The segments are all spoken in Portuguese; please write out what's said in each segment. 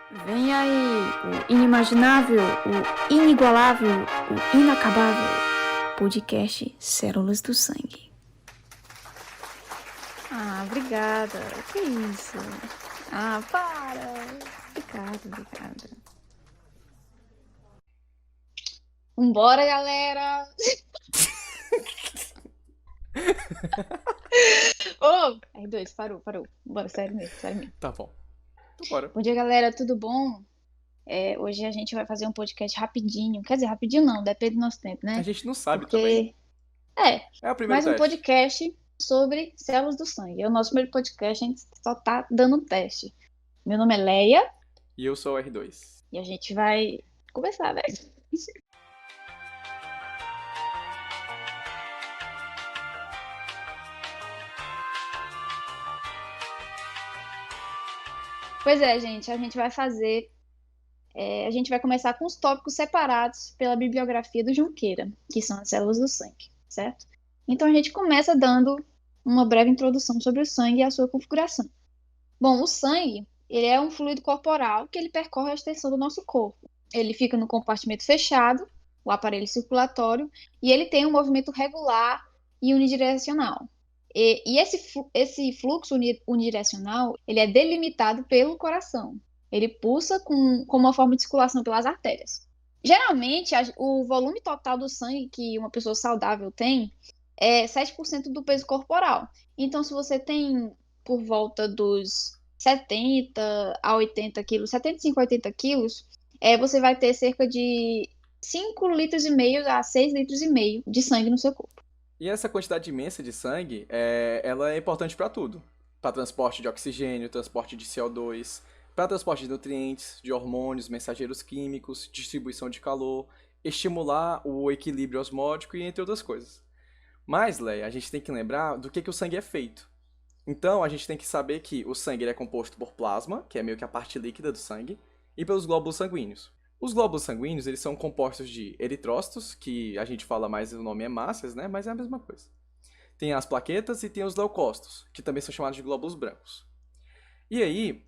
Vem aí o inimaginável, o inigualável, o inacabável podcast Células do Sangue. Ah, obrigada. Que isso? Ah, para. Obrigada. Vambora, galera! Ô, R2, parou. Bora, sério mesmo. Tá bom. Então bora. Bom dia, galera, tudo bom? Hoje a gente vai fazer um podcast rapidinho. Quer dizer, rapidinho não, depende do nosso tempo, A né? gente não sabe também. É É o primeiro mais um teste. podcast sobre células do sangue. É o nosso primeiro podcast, a gente só tá dando um teste. Meu nome é Leia E eu sou o R2. e a gente vai conversar, né? Pois é, gente, a gente vai fazer. A gente vai começar com os tópicos separados pela bibliografia do Junqueira, que são as células do sangue, certo? Então a gente começa dando uma breve introdução sobre o sangue e a sua configuração. Bom, o sangue, ele é um fluido corporal que ele percorre a extensão do nosso corpo. Ele fica no compartimento fechado, o aparelho circulatório, e ele tem um movimento regular e unidirecional. E esse fluxo unidirecional, ele é delimitado pelo coração. Ele pulsa com uma forma de circulação pelas artérias. Geralmente, o volume total do sangue que uma pessoa saudável tem é 7% do peso corporal. Então, se você tem por volta dos 70 a 80 quilos, 75 a 80 quilos, você vai ter cerca de 5 litros e meio a 6 litros e meio de sangue no seu corpo. E essa quantidade imensa de sangue, ela é importante para tudo. Para transporte de oxigênio, transporte de CO2, para transporte de nutrientes, de hormônios, mensageiros químicos, distribuição de calor, estimular o equilíbrio osmótico e entre outras coisas. Mas, Leia, a gente tem que lembrar do que o sangue é feito. Então, a gente tem que saber que o sangue ele é composto por plasma, que é meio que a parte líquida do sangue, e pelos glóbulos sanguíneos. Os glóbulos sanguíneos, eles são compostos de eritrócitos, que a gente fala mais, o nome hemácias, né? Mas é a mesma coisa. Tem as plaquetas e tem os leucócitos, que também são chamados de glóbulos brancos. E aí,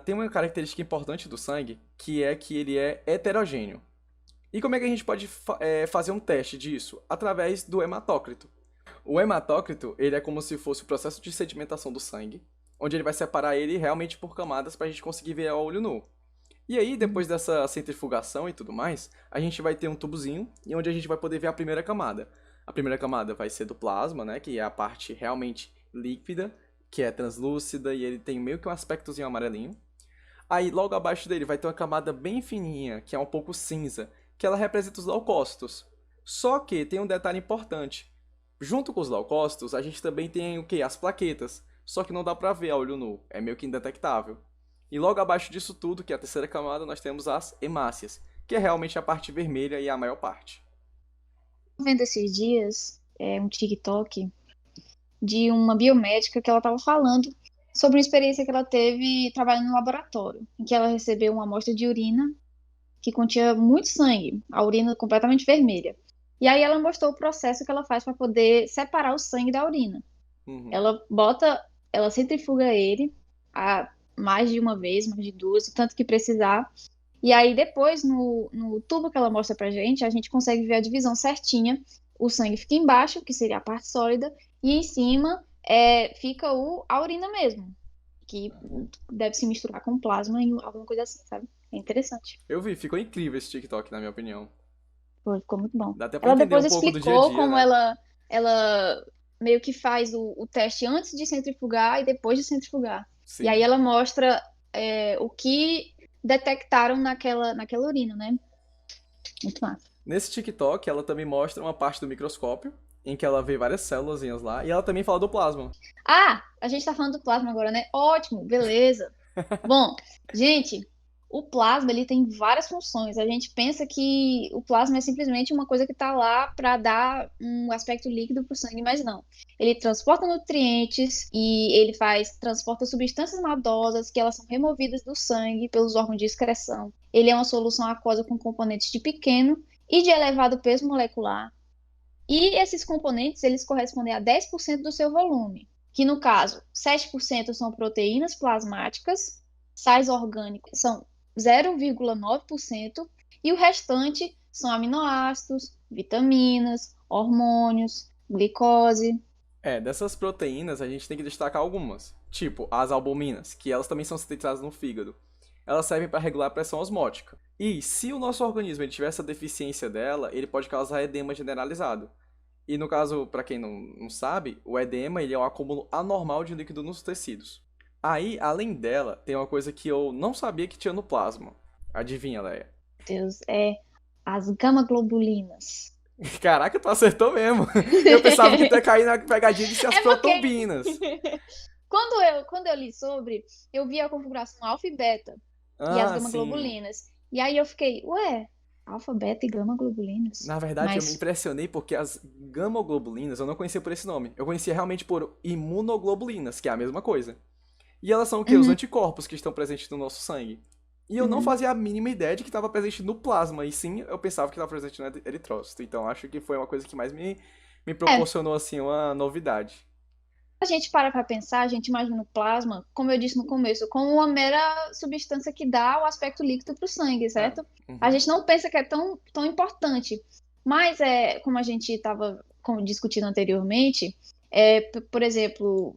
tem uma característica importante do sangue, que é que ele é heterogêneo. E como é que a gente pode fazer um teste disso? Através do hematócrito. O hematócrito, ele é como se fosse o processo de sedimentação do sangue, onde ele vai separar ele realmente por camadas para a gente conseguir ver a olho nu. E aí, depois dessa centrifugação e tudo mais, a gente vai ter um tubozinho, e onde a gente vai poder ver a primeira camada. A primeira camada vai ser do plasma, né, que é a parte realmente líquida, que é translúcida, e ele tem meio que um aspectozinho amarelinho. Aí, logo abaixo dele, vai ter uma camada bem fininha, que é um pouco cinza, que ela representa os leucócitos. Só que tem um detalhe importante. Junto com os leucócitos, a gente também tem o quê? As plaquetas. Só que não dá pra ver a olho nu, é meio que indetectável. E logo abaixo disso tudo, que é a terceira camada, nós temos as hemácias, que é realmente a parte vermelha e a maior parte. Vendo esses dias um TikTok de uma biomédica que ela estava falando sobre uma experiência que ela teve trabalhando no laboratório, em que ela recebeu uma amostra de urina que continha muito sangue, a urina completamente vermelha. E aí ela mostrou o processo que ela faz para poder separar o sangue da urina. Ela centrifuga ele a mais de uma vez, mais de duas, o tanto que precisar. E aí depois, no tubo que ela mostra pra gente, a gente consegue ver a divisão certinha. O sangue fica embaixo, que seria a parte sólida, e em cima fica a urina mesmo, que deve se misturar com plasma em alguma coisa assim, sabe? É interessante. Eu vi, ficou incrível esse TikTok, na minha opinião. Ficou muito bom. Dá até pra Ela entender depois um pouco do dia a explicou dia, como né? ela meio que faz o teste antes de centrifugar e depois de centrifugar. E aí Sim. ela mostra o que detectaram naquela urina, né? Muito massa. Nesse TikTok, ela também mostra uma parte do microscópio, em que ela vê várias células lá, e ela também fala do plasma. Ah, a gente tá falando do plasma agora, né? Ótimo, beleza. Bom, gente, o plasma ele tem várias funções. A gente pensa que o plasma é simplesmente uma coisa que está lá para dar um aspecto líquido para o sangue, mas não. Ele transporta nutrientes e ele transporta substâncias maldosas que elas são removidas do sangue pelos órgãos de excreção. Ele é uma solução aquosa com componentes de pequeno e de elevado peso molecular. E esses componentes, eles correspondem a 10% do seu volume, que no caso, 7% são proteínas plasmáticas, sais orgânicos são 0,9%, e o restante são aminoácidos, vitaminas, hormônios, glicose. Dessas proteínas a gente tem que destacar algumas, tipo as albuminas, que elas também são sintetizadas no fígado. Elas servem para regular a pressão osmótica. E se o nosso organismo ele tiver essa deficiência dela, ele pode causar edema generalizado. E no caso, para quem não sabe, o edema ele é um acúmulo anormal de líquido nos tecidos. Aí, além dela, tem uma coisa que eu não sabia que tinha no plasma. Adivinha, Leia? Deus, as gama-globulinas. Caraca, tu acertou mesmo. Eu pensava que tu ia cair na pegadinha de ser as porque- protombinas. Quando eu li sobre, eu vi a configuração alfa e beta e as Ah, sim. gama-globulinas. E aí eu fiquei, ué, alfa, beta e gama-globulinas? Na verdade, eu me Mas, impressionei porque as gamoglobulinas eu não conhecia por esse nome. Eu conhecia realmente por imunoglobulinas, que é a mesma coisa. E elas são o quê? Os anticorpos que estão presentes no nosso sangue. E eu não fazia a mínima ideia de que estava presente no plasma, e sim, eu pensava que estava presente no eritrócito. Então acho que foi uma coisa que mais me proporcionou, assim, uma novidade. a gente para pra pensar, a gente imagina o plasma, como eu disse no começo, como uma mera substância que dá o aspecto líquido pro sangue, certo? Uhum. A gente não pensa que é tão importante. Mas, como a gente estava discutindo anteriormente, por exemplo,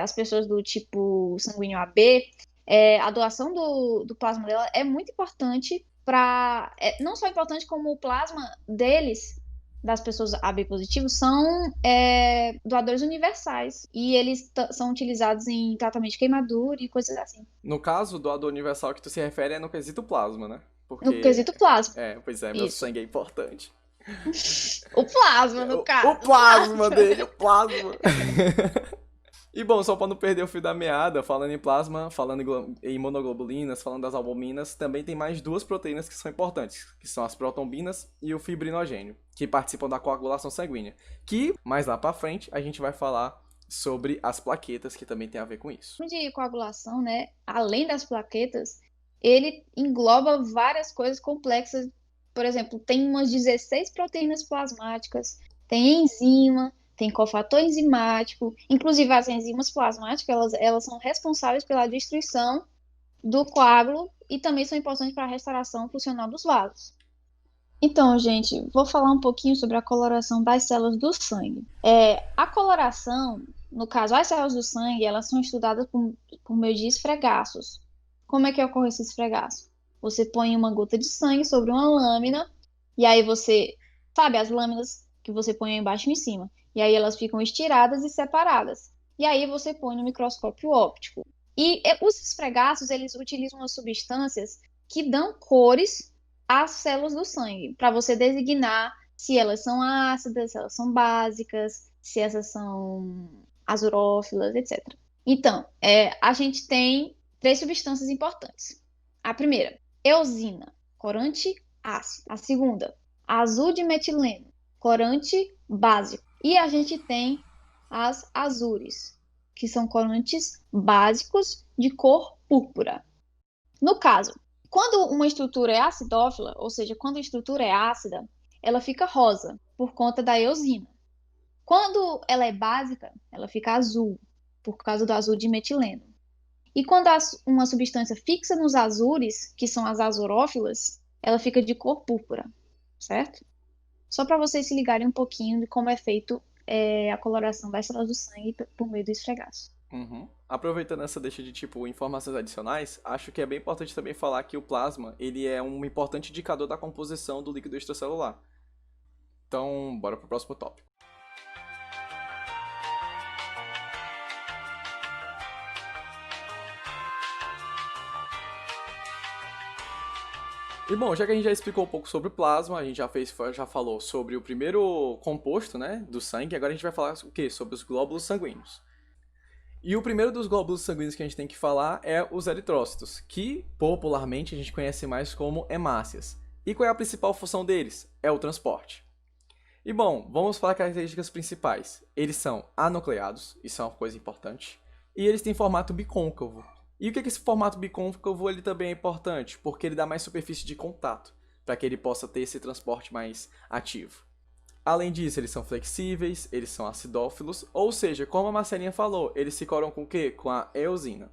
as pessoas do tipo sanguíneo AB, a doação do plasma dela é muito importante para. Não só importante, como o plasma deles, das pessoas AB positivos, são doadores universais. E eles são utilizados em tratamento de queimadura e coisas assim. No caso, o doador universal que tu se refere é no quesito plasma, né? No Porque... quesito plasma. Pois é, meu Isso. sangue é importante. O plasma, no caso. O plasma dele, o plasma. E bom, só para não perder o fio da meada, falando em plasma, falando em imunoglobulinas, falando das albuminas, também tem mais duas proteínas que são importantes, que são as protombinas e o fibrinogênio, que participam da coagulação sanguínea. Que, mais lá para frente, a gente vai falar sobre as plaquetas, que também tem a ver com isso. De coagulação, né, além das plaquetas, ele engloba várias coisas complexas. Por exemplo, tem umas 16 proteínas plasmáticas, tem enzima, tem cofator enzimático, inclusive as enzimas plasmáticas, elas são responsáveis pela destruição do coágulo e também são importantes para a restauração funcional dos vasos. Então, gente, vou falar um pouquinho sobre a coloração das células do sangue. A coloração, no caso, as células do sangue, elas são estudadas por meio de esfregaços. Como é que ocorre esse esfregaço? Você põe uma gota de sangue sobre uma lâmina, e aí você, sabe, as lâminas que você põe embaixo e em cima, e aí elas ficam estiradas e separadas. E aí você põe no microscópio óptico. E os esfregaços, eles utilizam umas substâncias que dão cores às células do sangue, para você designar se elas são ácidas, se elas são básicas, se essas são azurófilas, etc. Então, a gente tem 3 substâncias importantes. A primeira, eosina, corante ácido. A segunda, azul de metileno, corante básico. E a gente tem as azures, que são corantes básicos de cor púrpura. No caso, quando uma estrutura é acidófila, ou seja, quando a estrutura é ácida, ela fica rosa, por conta da eosina. Quando ela é básica, ela fica azul, por causa do azul de metileno. E quando uma substância fixa nos azures, que são as azurófilas, ela fica de cor púrpura, certo? Só para vocês se ligarem um pouquinho de como é feito a coloração das células do sangue por meio do esfregaço. Uhum. Aproveitando essa deixa de informações adicionais, acho que é bem importante também falar que o plasma ele é um importante indicador da composição do líquido extracelular. Então, bora pro próximo tópico. E bom, já que a gente já explicou um pouco sobre o plasma, a gente já falou sobre o primeiro composto, né, do sangue, agora a gente vai falar o quê? Sobre os glóbulos sanguíneos. E o primeiro dos glóbulos sanguíneos que a gente tem que falar é os eritrócitos, que popularmente a gente conhece mais como hemácias. E qual é a principal função deles? É o transporte. E bom, vamos falar características principais. Eles são anucleados, isso é uma coisa importante, e eles têm formato bicôncavo. E o que esse formato bicôncavo ele também é importante? Porque ele dá mais superfície de contato, para que ele possa ter esse transporte mais ativo. Além disso, eles são flexíveis, eles são acidófilos, ou seja, como a Marcelinha falou, eles se coram com o quê? Com a eosina.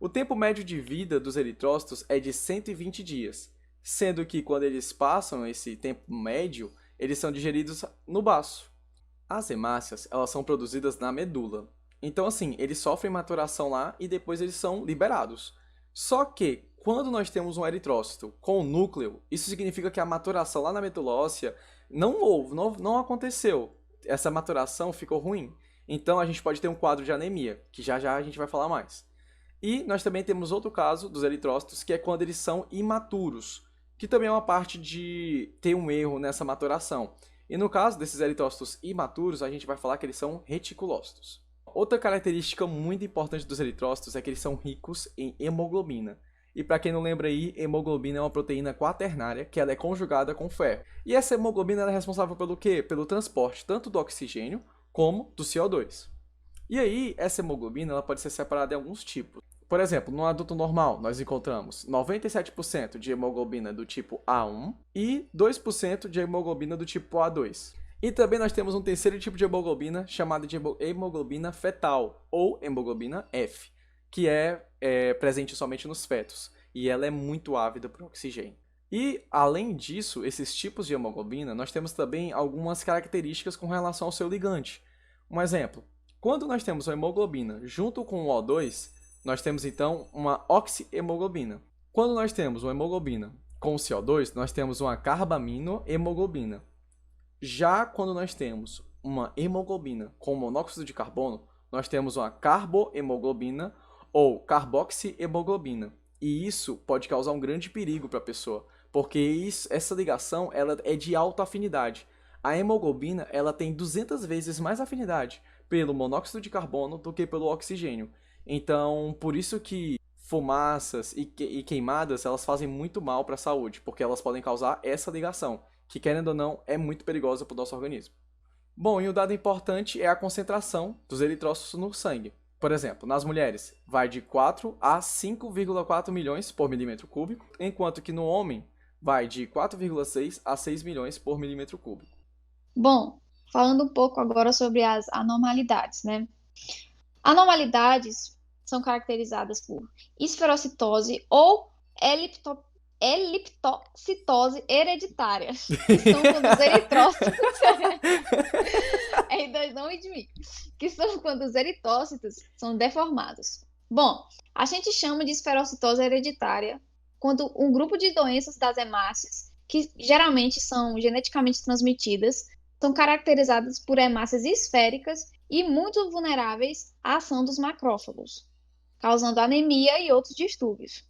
O tempo médio de vida dos eritrócitos é de 120 dias, sendo que quando eles passam esse tempo médio, eles são digeridos no baço. As hemácias, elas são produzidas na medula. Então, assim, eles sofrem maturação lá e depois eles são liberados. Só que, quando nós temos um eritrócito com núcleo, isso significa que a maturação lá na medula óssea não aconteceu. Essa maturação ficou ruim. Então, a gente pode ter um quadro de anemia, que já já a gente vai falar mais. E nós também temos outro caso dos eritrócitos, que é quando eles são imaturos, que também é uma parte de ter um erro nessa maturação. E no caso desses eritrócitos imaturos, a gente vai falar que eles são reticulócitos. Outra característica muito importante dos eritrócitos é que eles são ricos em hemoglobina. E para quem não lembra aí, hemoglobina é uma proteína quaternária que ela é conjugada com ferro. E essa hemoglobina ela é responsável pelo quê? Pelo transporte tanto do oxigênio como do CO2. E aí, essa hemoglobina ela pode ser separada em alguns tipos. Por exemplo, no adulto normal, nós encontramos 97% de hemoglobina do tipo A1 e 2% de hemoglobina do tipo A2. E também nós temos um terceiro tipo de hemoglobina, chamada de hemoglobina fetal, ou hemoglobina F, que é presente somente nos fetos, e ela é muito ávida para o oxigênio. E, além disso, esses tipos de hemoglobina, nós temos também algumas características com relação ao seu ligante. Um exemplo, quando nós temos a hemoglobina junto com o O2, nós temos então uma oxihemoglobina. Quando nós temos uma hemoglobina com o CO2, nós temos uma carbaminohemoglobina. Já quando nós temos uma hemoglobina com monóxido de carbono, nós temos uma carbohemoglobina ou carboxihemoglobina. E isso pode causar um grande perigo para a pessoa, porque essa ligação ela é de alta afinidade. A hemoglobina ela tem 200 vezes mais afinidade pelo monóxido de carbono do que pelo oxigênio. Então, por isso que fumaças e queimadas elas fazem muito mal para a saúde, porque elas podem causar essa ligação, que querendo ou não é muito perigosa para o nosso organismo. Bom, e um dado importante é a concentração dos eritrócitos no sangue. Por exemplo, nas mulheres, vai de 4 a 5,4 milhões por milímetro cúbico, enquanto que no homem vai de 4,6 a 6 milhões por milímetro cúbico. Bom, falando um pouco agora sobre as anormalidades, né? Anormalidades são caracterizadas por esferocitose ou eliptocitose hereditária, que são quando os eritrócitos que são quando os eritrócitos são deformados. Bom, a gente chama de esferocitose hereditária quando um grupo de doenças das hemácias, que geralmente são geneticamente transmitidas, são caracterizadas por hemácias esféricas e muito vulneráveis à ação dos macrófagos, causando anemia e outros distúrbios.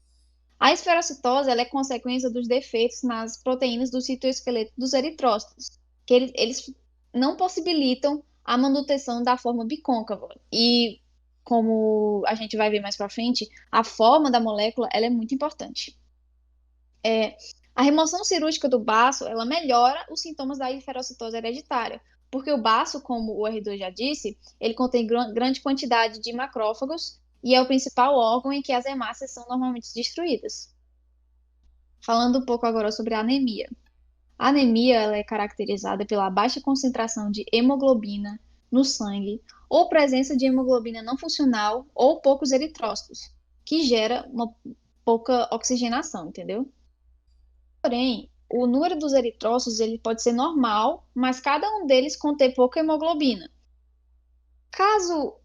A esferocitose ela é consequência dos defeitos nas proteínas do citoesqueleto dos eritrócitos, que eles não possibilitam a manutenção da forma bicôncava. E, como a gente vai ver mais para frente, a forma da molécula ela é muito importante. A remoção cirúrgica do baço ela melhora os sintomas da esferocitose hereditária, porque o baço, como o R2 já disse, ele contém grande quantidade de macrófagos e é o principal órgão em que as hemácias são normalmente destruídas. Falando um pouco agora sobre a anemia. A anemia ela é caracterizada pela baixa concentração de hemoglobina no sangue ou presença de hemoglobina não funcional ou poucos eritrócitos, que gera uma pouca oxigenação, entendeu? Porém, o número dos eritrócitos ele pode ser normal, mas cada um deles contém pouca hemoglobina. Caso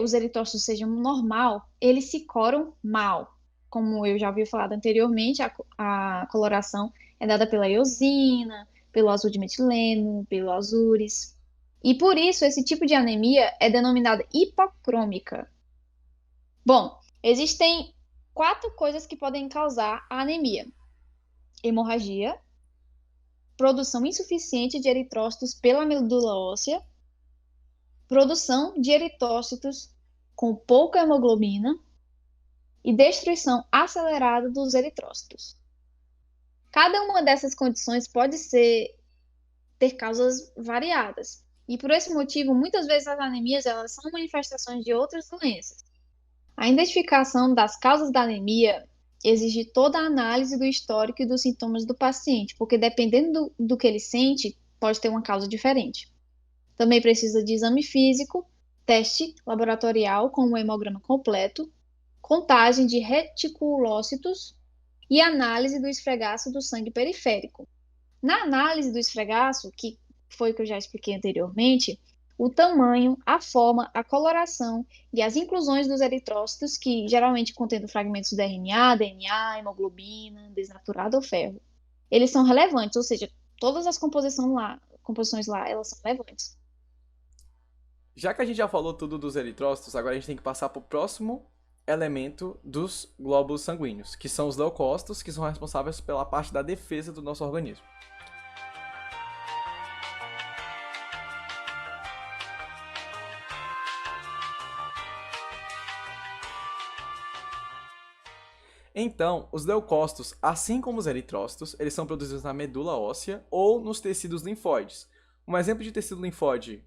os eritrócitos sejam normal, eles se coram mal. Como eu já havia falado anteriormente, a coloração é dada pela eosina, pelo azul de metileno, pelo azures. E por isso, esse tipo de anemia é denominada hipocrômica. Bom, existem 4 coisas que podem causar a anemia: hemorragia, produção insuficiente de eritrócitos pela medula óssea, produção de eritrócitos com pouca hemoglobina e destruição acelerada dos eritrócitos. Cada uma dessas condições pode ter causas variadas. E por esse motivo, muitas vezes as anemias elas são manifestações de outras doenças. A identificação das causas da anemia exige toda a análise do histórico e dos sintomas do paciente, porque dependendo do que ele sente, pode ter uma causa diferente. Também precisa de exame físico, teste laboratorial com um hemograma completo, contagem de reticulócitos e análise do esfregaço do sangue periférico. Na análise do esfregaço, que foi o que eu já expliquei anteriormente, o tamanho, a forma, a coloração e as inclusões dos eritrócitos, que geralmente contêm fragmentos de RNA, DNA, hemoglobina, desnaturado ou ferro, eles são relevantes, ou seja, todas as composições lá, elas são relevantes. Já que a gente já falou tudo dos eritrócitos, agora a gente tem que passar para o próximo elemento dos glóbulos sanguíneos, que são os leucócitos, que são responsáveis pela parte da defesa do nosso organismo. Então, os leucócitos, assim como os eritrócitos, eles são produzidos na medula óssea ou nos tecidos linfóides. Um exemplo de tecido linfóide,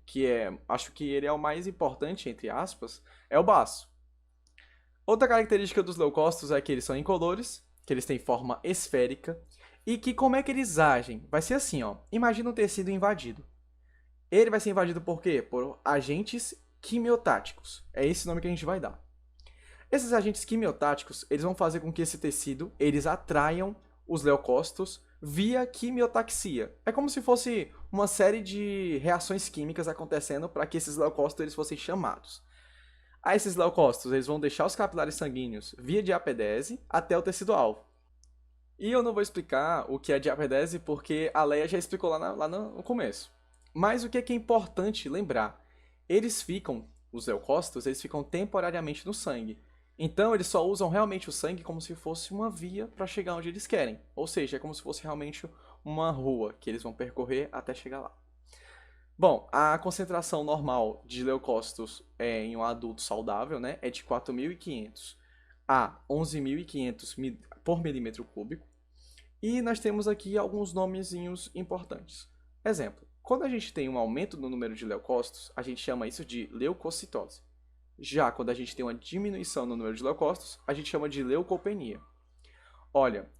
acho que ele é o mais importante, entre aspas, é o baço. Outra característica dos leucócitos é que eles são incolores, que eles têm forma esférica, e que como é que eles agem? Vai ser assim, ó. Imagina um tecido invadido. Ele vai ser invadido por quê? Por agentes quimiotáticos. É esse nome que a gente vai dar. Esses agentes quimiotáticos, eles vão fazer com que esse tecido, eles atraiam os leucócitos via quimiotaxia. É como se fosse uma série de reações químicas acontecendo para que esses leucócitos eles fossem chamados. A esses leucócitos, eles vão deixar os capilares sanguíneos via diapedese até o tecido-alvo. E eu não vou explicar o que é diapedese porque a Leia já explicou lá no começo. Mas o que é importante lembrar? Os leucócitos, eles ficam temporariamente no sangue. Então, eles só usam realmente o sangue como se fosse uma via para chegar onde eles querem. Ou seja, é como se fosse realmente uma rua que eles vão percorrer até chegar lá. Bom, a concentração normal de leucócitos em um adulto saudável, né, é de 4.500 a 11.500 por milímetro cúbico. E nós temos aqui alguns nomezinhos importantes. Exemplo, quando a gente tem um aumento no número de leucócitos, a gente chama isso de leucocitose. Já quando a gente tem uma diminuição no número de leucócitos, a gente chama de leucopenia. Olha,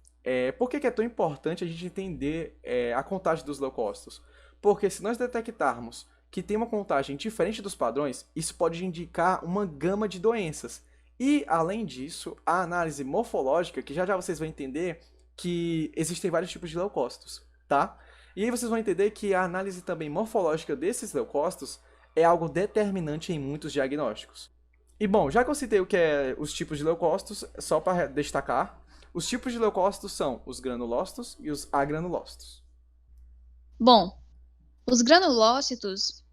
por que é tão importante a gente entender a contagem dos leucócitos? Porque se nós detectarmos que tem uma contagem diferente dos padrões, isso pode indicar uma gama de doenças. E, além disso, a análise morfológica, que já já vocês vão entender que existem vários tipos de leucócitos, tá? E aí vocês vão entender que a análise também morfológica desses leucócitos é algo determinante em muitos diagnósticos. E bom, já que eu citei o que é os tipos de leucócitos, só para destacar, os tipos de leucócitos são os granulócitos e os agranulócitos. Bom, os granulócitos,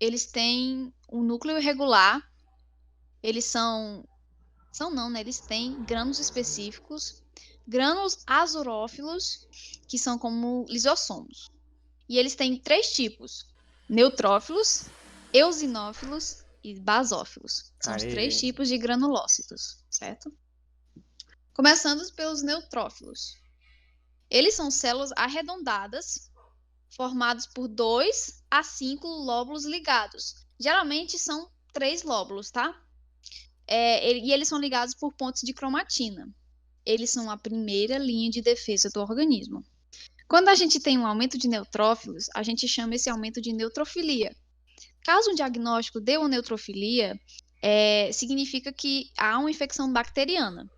eles têm um núcleo irregular, eles eles têm grânulos específicos, grânulos azurófilos, que são como lisossomos. E eles têm 3 tipos: neutrófilos, eosinófilos e basófilos. São os 3 tipos de granulócitos, certo? Começando pelos neutrófilos. Eles são células arredondadas, formadas por 2 a 5 lóbulos ligados. Geralmente são 3 lóbulos, tá? E eles são ligados por pontos de cromatina. Eles são a primeira linha de defesa do organismo. Quando a gente tem um aumento de neutrófilos, a gente chama esse aumento de neutrofilia. Caso um diagnóstico dê uma neutrofilia, significa que há uma infecção bacteriana.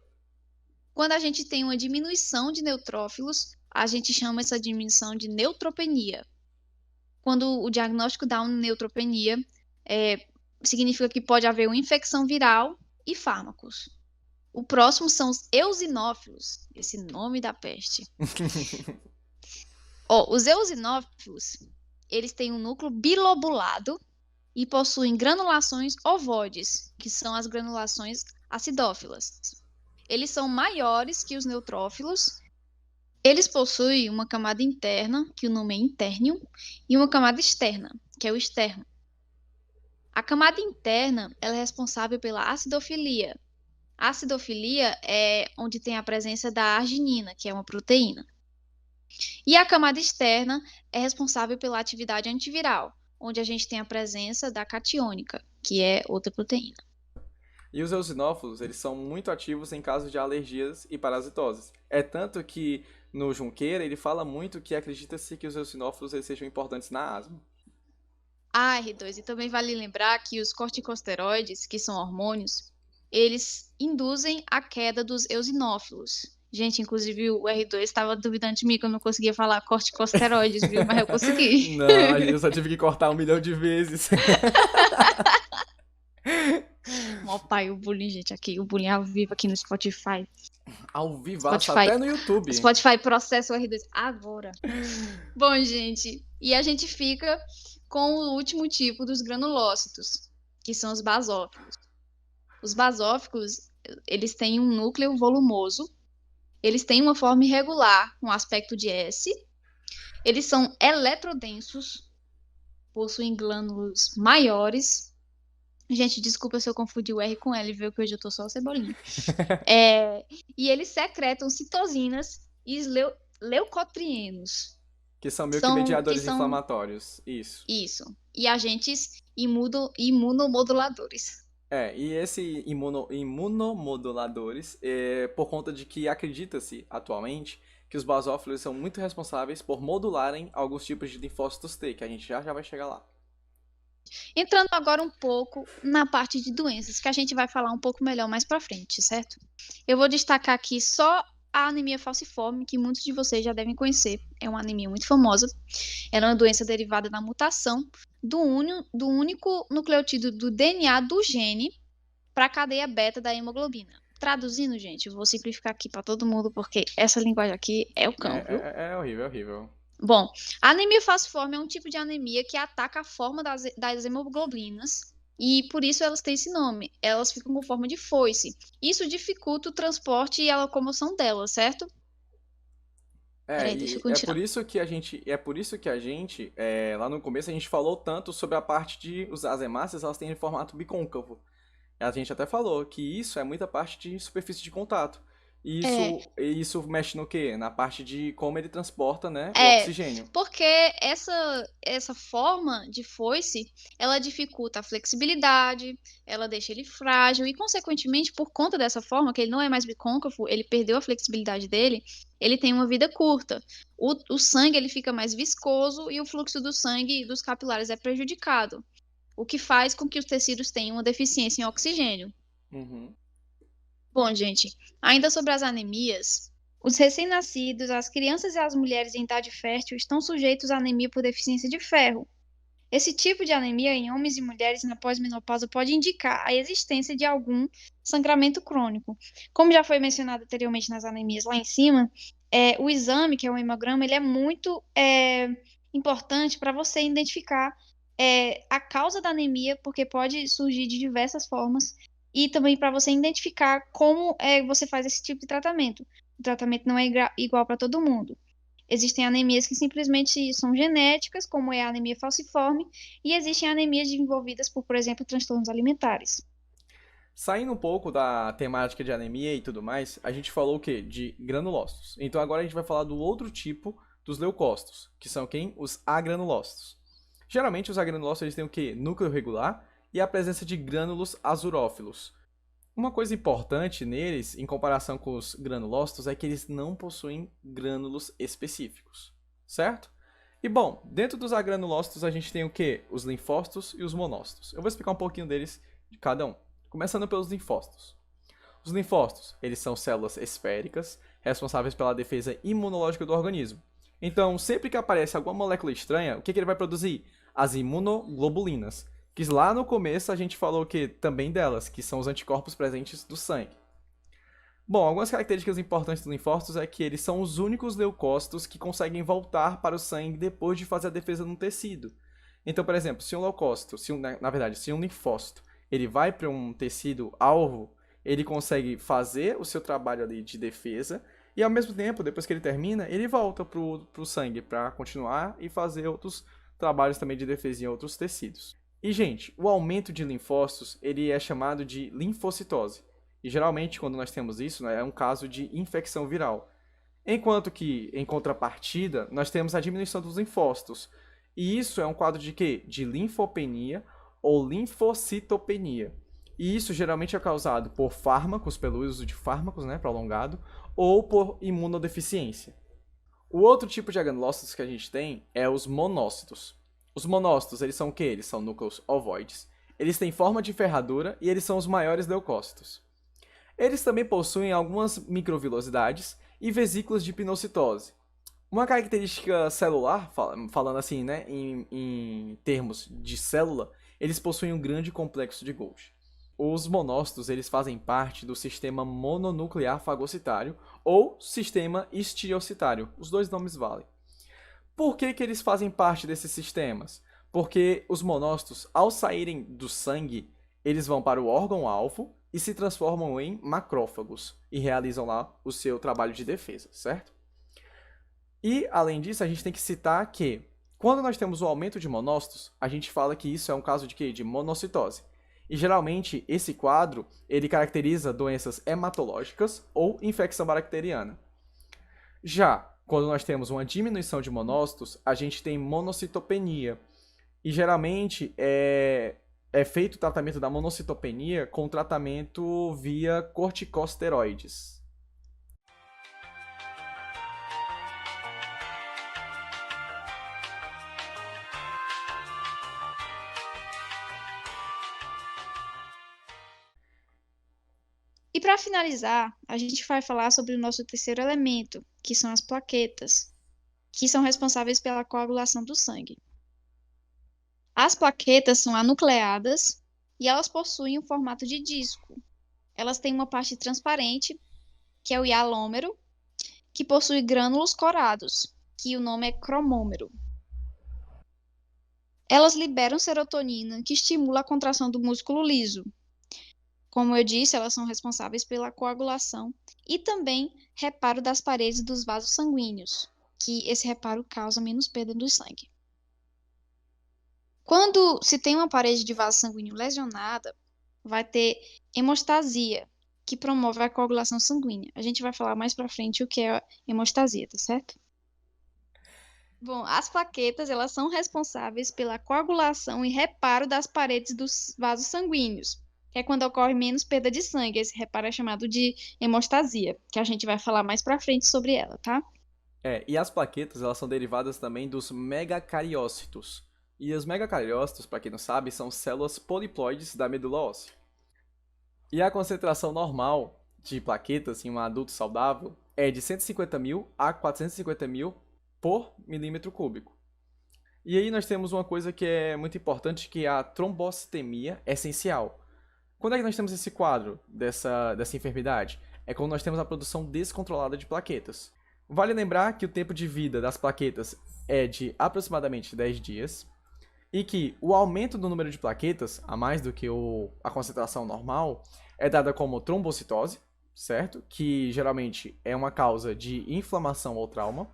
Quando a gente tem uma diminuição de neutrófilos, a gente chama essa diminuição de neutropenia. Quando o diagnóstico dá uma neutropenia, significa que pode haver uma infecção viral e fármacos. O próximo são os eosinófilos, esse nome da peste. Os eosinófilos, eles têm um núcleo bilobulado e possuem granulações ovoides, que são as granulações acidófilas. Eles são maiores que os neutrófilos. Eles possuem uma camada interna, que o nome é intérnium, e uma camada externa, que é o externo. A camada interna ela é responsável pela acidofilia. A acidofilia é onde tem a presença da arginina, que é uma proteína. E a camada externa é responsável pela atividade antiviral, onde a gente tem a presença da catiônica, que é outra proteína. E os eosinófilos, eles são muito ativos em caso de alergias e parasitoses. É tanto que no Junqueira ele fala muito que acredita-se que os eosinófilos eles sejam importantes na asma. R2, e também vale lembrar que os corticosteroides, que são hormônios, eles induzem a queda dos eosinófilos. Gente, inclusive o R2 estava duvidando de mim que eu não conseguia falar corticosteroides, viu? Mas eu consegui. Não, eu só tive que cortar 1 milhão de vezes. Mó pai, o bullying, gente, aqui. O bullying ao vivo aqui no Spotify. Ao vivaço, Spotify. até no YouTube. Spotify processa o R2 agora. Bom, gente, e a gente fica com o último tipo dos granulócitos, que são os basófilos. Os basóficos, eles têm um núcleo volumoso, eles têm uma forma irregular, com aspecto de S, eles são eletrodensos, possuem glândulos maiores. Gente, desculpa se eu confundi o R com L, viu? Que hoje eu tô só cebolinha. E eles secretam citosinas e leucotrienos. Que são meio que mediadores inflamatórios. Isso. Isso. E agentes imunomoduladores. E esse imunomoduladores, por conta de que acredita-se atualmente que os basófilos são muito responsáveis por modularem alguns tipos de linfócitos T, que a gente já vai chegar lá. Entrando agora um pouco na parte de doenças, que a gente vai falar um pouco melhor mais pra frente, certo? Eu vou destacar aqui só a anemia falciforme, que muitos de vocês já devem conhecer. É uma anemia muito famosa. Ela é uma doença derivada da mutação do único nucleotídeo do DNA do gene para a cadeia beta da hemoglobina. Traduzindo, gente, eu vou simplificar aqui para todo mundo, porque essa linguagem aqui é o cão, viu? É horrível, é horrível. Bom, a anemia falciforme é um tipo de anemia que ataca a forma das hemoglobinas e por isso elas têm esse nome. Elas ficam com forma de foice. Isso dificulta o transporte e a locomoção delas, certo? Peraí, deixa eu continuar. É por isso que a gente, lá no começo, a gente falou tanto sobre a parte de as hemácias, elas têm formato bicôncavo. A gente até falou que isso é muita parte de superfície de contato. E isso mexe no quê? Na parte de como ele transporta, né, o oxigênio. Porque essa forma de foice, ela dificulta a flexibilidade, ela deixa ele frágil e, consequentemente, por conta dessa forma, que ele não é mais bicôncavo, ele perdeu a flexibilidade dele, ele tem uma vida curta. O sangue ele fica mais viscoso e o fluxo do sangue e dos capilares é prejudicado, o que faz com que os tecidos tenham uma deficiência em oxigênio. Uhum. Bom, gente, ainda sobre as anemias, os recém-nascidos, as crianças e as mulheres em idade fértil estão sujeitos à anemia por deficiência de ferro. Esse tipo de anemia em homens e mulheres na pós-menopausa pode indicar a existência de algum sangramento crônico. Como já foi mencionado anteriormente nas anemias lá em cima, o exame, que é o hemograma, ele é muito importante para você identificar a causa da anemia, porque pode surgir de diversas formas, e também para você identificar como você faz esse tipo de tratamento. O tratamento não é igual para todo mundo. Existem anemias que simplesmente são genéticas, como é a anemia falciforme, e existem anemias desenvolvidas por exemplo, transtornos alimentares. Saindo um pouco da temática de anemia e tudo mais, a gente falou o quê? De granulócitos. Então agora a gente vai falar do outro tipo dos leucócitos, que são quem? Os agranulócitos. Geralmente os agranulócitos eles têm o quê? Núcleo regular e a presença de grânulos azurófilos. Uma coisa importante neles, em comparação com os granulócitos, é que eles não possuem grânulos específicos, certo? E bom, dentro dos agranulócitos a gente tem o quê? Os linfócitos e os monócitos. Eu vou explicar um pouquinho deles, de cada um. Começando pelos linfócitos. Os linfócitos, eles são células esféricas, responsáveis pela defesa imunológica do organismo. Então, sempre que aparece alguma molécula estranha, o que ele vai produzir? As imunoglobulinas, que lá no começo a gente falou que também delas, que são os anticorpos presentes do sangue. Bom, algumas características importantes dos linfócitos é que eles são os únicos leucócitos que conseguem voltar para o sangue depois de fazer a defesa no tecido. Então, por exemplo, se um leucócito, se um linfócito, ele vai para um tecido alvo, ele consegue fazer o seu trabalho ali de defesa e ao mesmo tempo, depois que ele termina, ele volta para o sangue para continuar e fazer outros trabalhos também de defesa em outros tecidos. E, gente, o aumento de linfócitos, ele é chamado de linfocitose. E, geralmente, quando nós temos isso, né, é um caso de infecção viral. Enquanto que, em contrapartida, nós temos a diminuição dos linfócitos. E isso é um quadro de quê? De linfopenia ou linfocitopenia. E isso geralmente é causado por fármacos, pelo uso de fármacos, né, prolongado, ou por imunodeficiência. O outro tipo de agranulócitos que a gente tem é os monócitos. Os monócitos, eles são o quê? Eles são núcleos ovoides. Eles têm forma de ferradura e eles são os maiores leucócitos. Eles também possuem algumas microvilosidades e vesículas de pinocitose. Uma característica celular, falando assim, né, em termos de célula, eles possuem um grande complexo de Golgi. Os monócitos, eles fazem parte do sistema mononuclear fagocitário ou sistema estiocitário. Os dois nomes valem. Por que eles fazem parte desses sistemas? Porque os monócitos, ao saírem do sangue, eles vão para o órgão-alvo e se transformam em macrófagos e realizam lá o seu trabalho de defesa, certo? E, além disso, a gente tem que citar que, quando nós temos o aumento de monócitos, a gente fala que isso é um caso de quê? De monocitose. E, geralmente, esse quadro, ele caracteriza doenças hematológicas ou infecção bacteriana. Já, quando nós temos uma diminuição de monócitos, a gente tem monocitopenia. E, geralmente, é feito o tratamento da monocitopenia com tratamento via corticosteroides. E para finalizar, a gente vai falar sobre o nosso terceiro elemento, que são as plaquetas, que são responsáveis pela coagulação do sangue. As plaquetas são anucleadas e elas possuem um formato de disco. Elas têm uma parte transparente, que é o hialômero, que possui grânulos corados, que o nome é cromômero. Elas liberam serotonina, que estimula a contração do músculo liso. Como eu disse, elas são responsáveis pela coagulação e também reparo das paredes dos vasos sanguíneos, que esse reparo causa menos perda do sangue. Quando se tem uma parede de vaso sanguíneo lesionada, vai ter hemostasia, que promove a coagulação sanguínea. A gente vai falar mais pra frente o que é hemostasia, tá certo? Bom, as plaquetas, elas são responsáveis pela coagulação e reparo das paredes dos vasos sanguíneos, que é quando ocorre menos perda de sangue. Esse reparo é chamado de hemostasia, que a gente vai falar mais pra frente sobre ela, tá? E as plaquetas, elas são derivadas também dos megacariócitos. E os megacariócitos, para quem não sabe, são células poliploides da medula óssea. E a concentração normal de plaquetas em um adulto saudável é de 150 mil a 450 mil por milímetro cúbico. E aí nós temos uma coisa que é muito importante, que é a trombocitemia essencial. Quando é que nós temos esse quadro dessa enfermidade? É quando nós temos a produção descontrolada de plaquetas. Vale lembrar que o tempo de vida das plaquetas é de aproximadamente 10 dias e que o aumento do número de plaquetas, a mais do que a concentração normal, é dada como trombocitose, certo? Que geralmente é uma causa de inflamação ou trauma.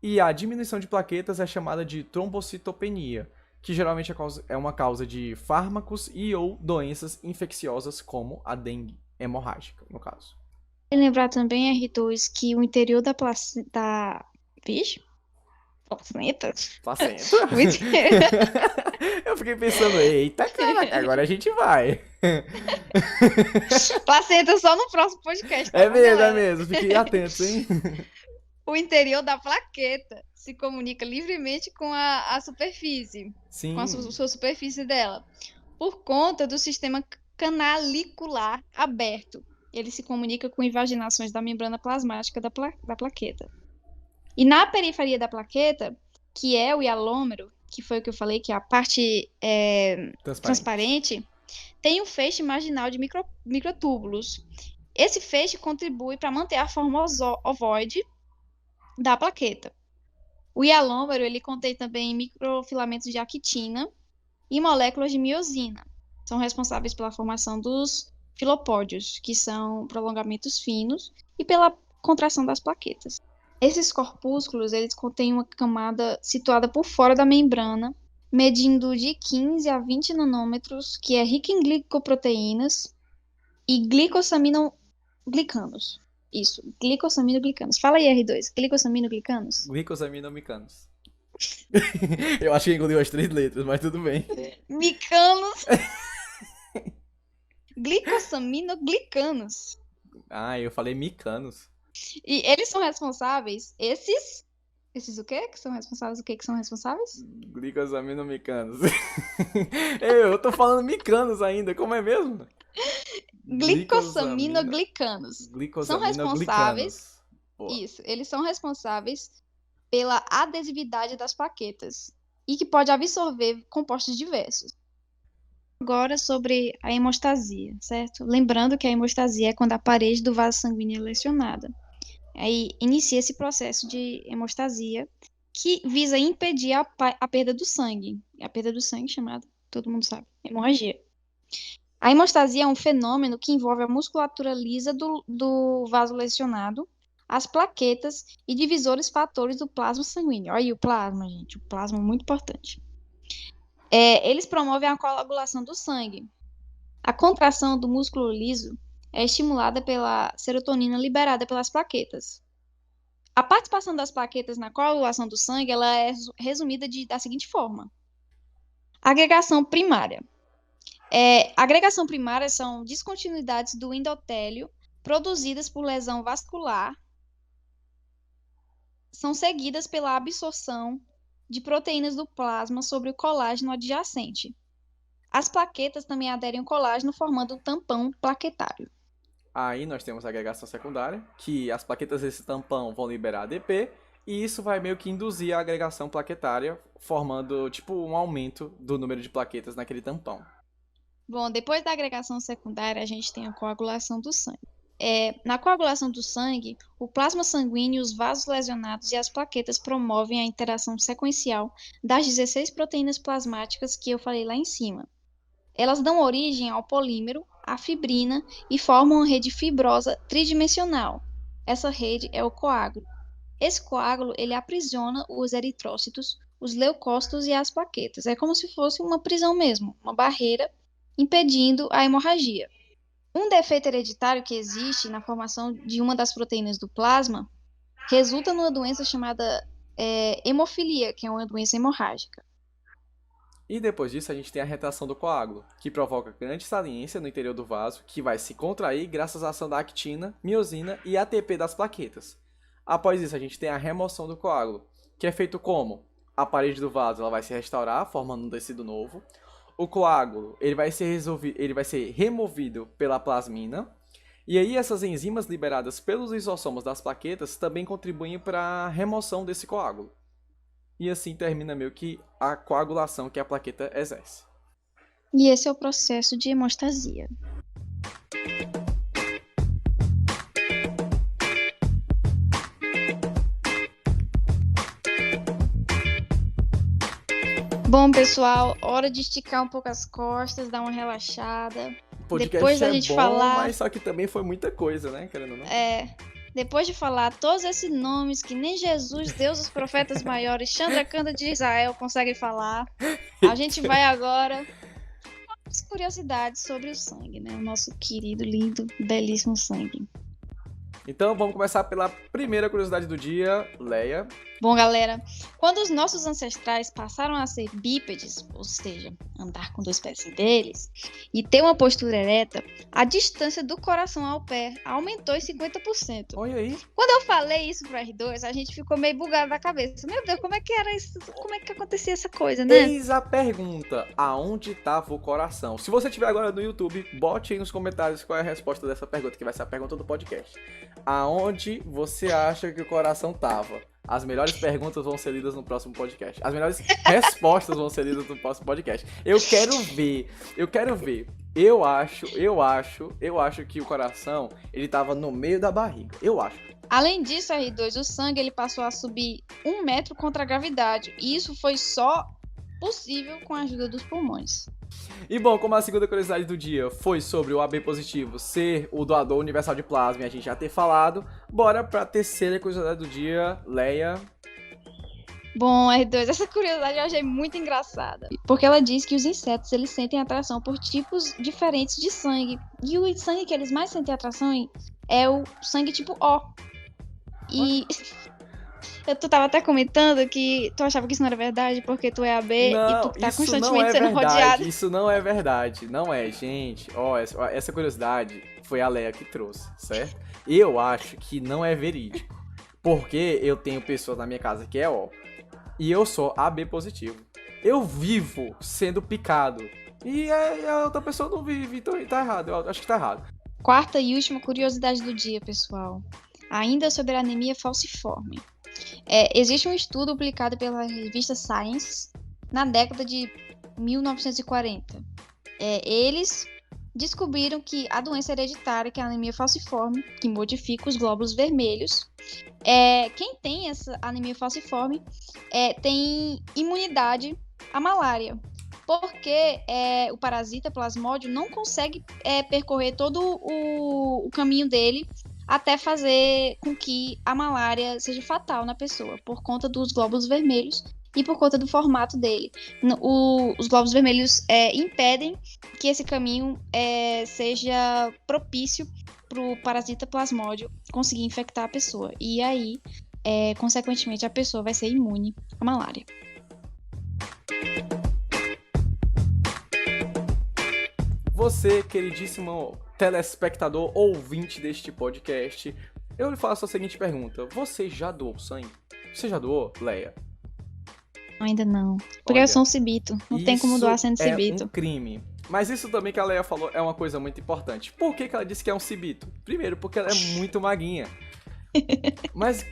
E a diminuição de plaquetas é chamada de trombocitopenia, que geralmente é uma causa de fármacos e ou doenças infecciosas como a dengue hemorrágica, no caso. E lembrar também, R2, que o interior da placenta... Vixe? Placenta? Placenta? Eu fiquei pensando, eita, caraca, agora a gente vai. Placenta só no próximo podcast. Tá É bom, mesmo, galera? é mesmo. Fiquem atentos, hein? O interior da plaqueta se comunica livremente com a superfície, Sim. com a sua superfície dela, por conta do sistema canalicular aberto. Ele se comunica com invaginações da membrana plasmática da plaqueta. E na periferia da plaqueta, que é o hialômero, que foi o que eu falei, que é a parte transparente, tem um feixe marginal de microtúbulos. Esse feixe contribui para manter a forma ovoide da plaqueta. O hialômero, ele contém também microfilamentos de actina e moléculas de miosina. São responsáveis pela formação dos filopódios, que são prolongamentos finos, e pela contração das plaquetas. Esses corpúsculos, eles contêm uma camada situada por fora da membrana, medindo de 15 a 20 nanômetros, que é rica em glicoproteínas e glicosaminoglicanos. Isso, glicosaminoglicanos. Fala aí, R2. Glicosaminoglicanos? Glicosaminoglicanos. Eu acho que engoliu as 3 letras, mas tudo bem. Micanos. Glicosaminoglicanos. Ah, eu falei micanos. E eles são responsáveis, esses Esses o quê? Que são responsáveis? O que que são responsáveis? Glicosaminoglicanos. Eu tô falando micanos ainda, como é mesmo? Glicossaminoglicanos. São responsáveis. Glicosaminoglicanos. Boa. Isso, eles são responsáveis pela adesividade das plaquetas e que pode absorver compostos diversos. Agora sobre a hemostasia, certo? Lembrando que a hemostasia é quando a parede do vaso sanguíneo é lesionada. Aí inicia esse processo de hemostasia que visa impedir a perda do sangue. A perda do sangue chamada, todo mundo sabe, hemorragia. A hemostasia é um fenômeno que envolve a musculatura lisa do vaso lesionado, as plaquetas e divisores fatores do plasma sanguíneo. Olha aí o plasma, gente. O plasma é muito importante. Eles promovem a coagulação do sangue. A contração do músculo liso é estimulada pela serotonina liberada pelas plaquetas. A participação das plaquetas na coagulação do sangue ela é resumida da seguinte forma. Agregação primária. Agregação primária são descontinuidades do endotélio produzidas por lesão vascular, são seguidas pela absorção de proteínas do plasma sobre o colágeno adjacente. As plaquetas também aderem ao colágeno, formando um tampão plaquetário. Aí nós temos a agregação secundária, que as plaquetas desse tampão vão liberar ADP, e isso vai meio que induzir a agregação plaquetária, formando tipo um aumento do número de plaquetas naquele tampão. Bom, depois da agregação secundária, a gente tem a coagulação do sangue. Na coagulação do sangue, o plasma sanguíneo, os vasos lesionados e as plaquetas promovem a interação sequencial das 16 proteínas plasmáticas que eu falei lá em cima. Elas dão origem ao polímero, à fibrina e formam uma rede fibrosa tridimensional. Essa rede é o coágulo. Esse coágulo ele aprisiona os eritrócitos, os leucócitos e as plaquetas. É como se fosse uma prisão mesmo, uma barreira impedindo a hemorragia. Um defeito hereditário que existe na formação de uma das proteínas do plasma resulta numa doença chamada hemofilia, que é uma doença hemorrágica. E depois disso a gente tem a retração do coágulo, que provoca grande saliência no interior do vaso, que vai se contrair graças à ação da actina, miosina e ATP das plaquetas. Após isso a gente tem a remoção do coágulo, que é feito como? A parede do vaso ela vai se restaurar, formando um tecido novo. O coágulo ele vai ser removido pela plasmina. E aí essas enzimas liberadas pelos lisossomos das plaquetas também contribuem para a remoção desse coágulo. E assim termina meio que a coagulação que a plaqueta exerce. E esse é o processo de hemostasia. Bom, pessoal, hora de esticar um pouco as costas, dar uma relaxada. O podcast Depois da gente bom, falar, mas só que também foi muita coisa, né? Querendo ou não. Depois de falar todos esses nomes que nem Jesus, Deus, os profetas maiores, Chandrakanda de Israel conseguem falar, a gente vai agora as curiosidades sobre o sangue, né? O nosso querido, lindo, belíssimo sangue. Então vamos começar pela primeira curiosidade do dia, Leia. Bom, galera, quando os nossos ancestrais passaram a ser bípedes, ou seja, andar com dois pés deles, e ter uma postura ereta, a distância do coração ao pé aumentou em 50%. Olha aí. Quando eu falei isso pro R2, a gente ficou meio bugado na cabeça. Meu Deus, como é que era isso? Como é que acontecia essa coisa, né? Eis a pergunta, aonde estava o coração? Se você estiver agora no YouTube, bote aí nos comentários qual é a resposta dessa pergunta, que vai ser a pergunta do podcast. Aonde você acha que o coração estava? As melhores perguntas vão ser lidas no próximo podcast. As melhores respostas vão ser lidas no próximo podcast. Eu quero ver. Eu acho que o coração, ele tava no meio da barriga. Eu acho. Além disso, R2, o sangue ele passou a subir 1 metro contra a gravidade. E isso foi só possível com a ajuda dos pulmões. E bom, como a segunda curiosidade do dia foi sobre o AB positivo ser o doador universal de plasma e a gente já ter falado, bora pra terceira curiosidade do dia, Leia. Bom, R2, essa curiosidade eu achei muito engraçada. Porque ela diz que os insetos eles sentem atração por tipos diferentes de sangue. E o sangue que eles mais sentem atração é o sangue tipo O. E tu tava até comentando que tu achava que isso não era verdade porque tu é AB não, e tu tá isso constantemente não é sendo verdade, rodeado. Isso não é verdade, não é, gente. Ó, essa curiosidade foi a Leia que trouxe, certo? Eu acho que não é verídico. Porque eu tenho pessoas na minha casa que é O. E eu sou AB positivo. Eu vivo sendo picado. E a outra pessoa não vive, então tá errado. Eu acho que tá errado. Quarta e última curiosidade do dia, pessoal. Ainda sobre a anemia falciforme. Existe um estudo publicado pela revista Science na década de 1940. Eles descobriram que a doença hereditária, que é a anemia falciforme, que modifica os glóbulos vermelhos, quem tem essa anemia falciforme tem imunidade à malária, porque o parasita plasmódio não consegue percorrer todo o caminho dele até fazer com que a malária seja fatal na pessoa, por conta dos glóbulos vermelhos e por conta do formato dele. Os glóbulos vermelhos impedem que esse caminho seja propício para o parasita plasmódio conseguir infectar a pessoa. E aí, consequentemente, a pessoa vai ser imune à malária. Você, queridíssimo telespectador, ouvinte deste podcast, eu lhe faço a seguinte pergunta. Você já doou sangue? Você já doou, Leia? Ainda não. Porque Olha, eu sou um cibito. Não tem como doar sendo cibito. É um crime. Mas isso também que a Leia falou é uma coisa muito importante. Por que ela disse que é um cibito? Primeiro, porque ela é muito maguinha. Mas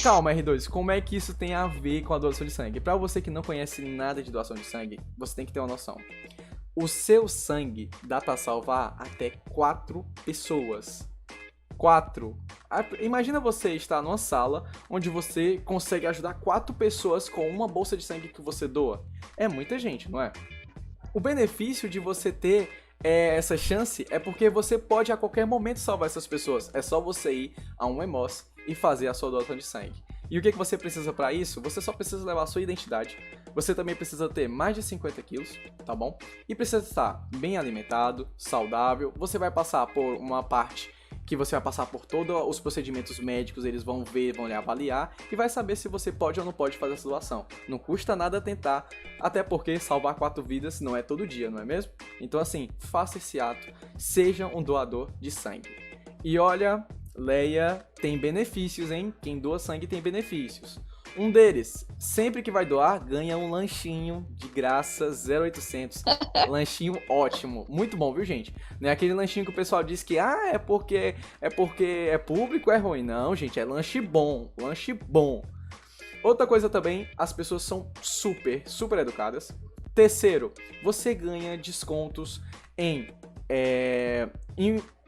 calma, R2, como é que isso tem a ver com a doação de sangue? Pra você que não conhece nada de doação de sangue, você tem que ter uma noção. O seu sangue dá pra salvar até 4 pessoas. 4. Imagina você estar numa sala onde você consegue ajudar 4 pessoas com uma bolsa de sangue que você doa. É muita gente, não é? O benefício de você ter essa chance é porque você pode a qualquer momento salvar essas pessoas. É só você ir a um Hemos e fazer a sua doação de sangue. E o que você precisa para isso? Você só precisa levar a sua identidade. Você também precisa ter mais de 50 quilos, tá bom? E precisa estar bem alimentado, saudável. Você vai passar por uma parte que você vai passar por todos os procedimentos médicos, eles vão ver, vão lhe avaliar e vai saber se você pode ou não pode fazer essa doação. Não custa nada tentar, até porque salvar 4 vidas não é todo dia, não é mesmo? Então assim, faça esse ato, seja um doador de sangue. E olha, Leia tem benefícios, hein? Quem doa sangue tem benefícios. Um deles, sempre que vai doar, ganha um lanchinho de graça 0800. Lanchinho ótimo. Muito bom, viu, gente? Não é aquele lanchinho que o pessoal diz que é porque é público, é ruim. Não, gente, é lanche bom. Lanche bom. Outra coisa também, as pessoas são super, super educadas. Terceiro, você ganha descontos em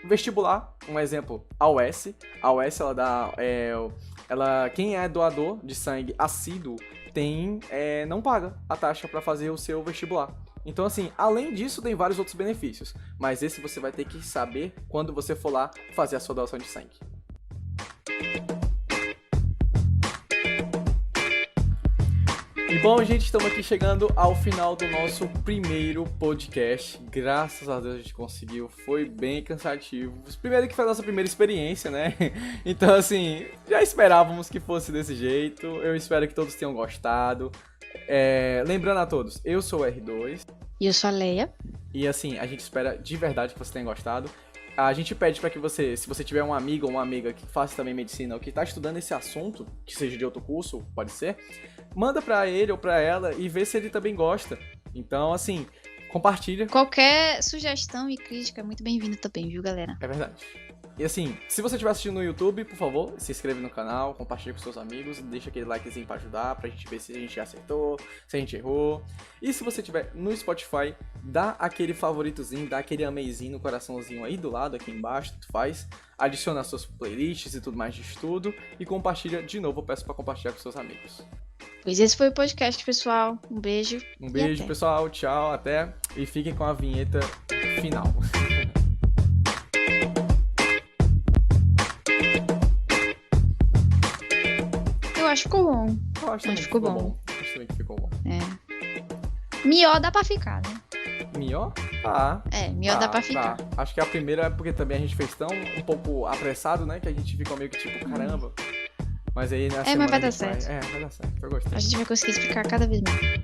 vestibular. Um exemplo, a UES. A UES, ela dá... quem é doador de sangue assíduo não paga a taxa para fazer o seu vestibular. Então, assim, além disso, tem vários outros benefícios. Mas esse você vai ter que saber quando você for lá fazer a sua doação de sangue. E bom, gente, estamos aqui chegando ao final do nosso primeiro podcast. Graças a Deus a gente conseguiu, foi bem cansativo. Primeiro que foi a nossa primeira experiência, né? Então, assim, já esperávamos que fosse desse jeito. Eu espero que todos tenham gostado. Lembrando a todos, eu sou o R2. E eu sou a Leia. E assim, a gente espera de verdade que você tenha gostado. A gente pede para que você, se você tiver um amigo ou uma amiga que faça também medicina ou que está estudando esse assunto, que seja de outro curso, pode ser, manda para ele ou para ela e vê se ele também gosta. Então, assim, compartilha. Qualquer sugestão e crítica é muito bem-vinda também, viu, galera? É verdade. E assim, se você estiver assistindo no YouTube, por favor, se inscreve no canal, compartilha com seus amigos, deixa aquele likezinho pra ajudar, pra gente ver se a gente acertou, se a gente errou. E se você estiver no Spotify, dá aquele favoritozinho, dá aquele ameizinho no coraçãozinho aí do lado, aqui embaixo, tu faz. Adiciona as suas playlists e tudo mais de estudo e compartilha de novo, eu peço pra compartilhar com seus amigos. Pois esse foi o podcast, pessoal. Um beijo. Um beijo, pessoal. Tchau, até. E fiquem com a vinheta final. Eu acho que ficou bom. Eu acho que ficou bom. Acho também que ficou bom. Mió dá pra ficar, né? Mió? Tá. Mió dá pra ficar. Tá. Acho que a primeira é porque também a gente fez tão um pouco apressado, né? Que a gente ficou meio que tipo, caramba. Mas aí na semana mas vai dar a gente certo. vai dar certo. Eu gostei. A gente vai conseguir explicar cada vez mais.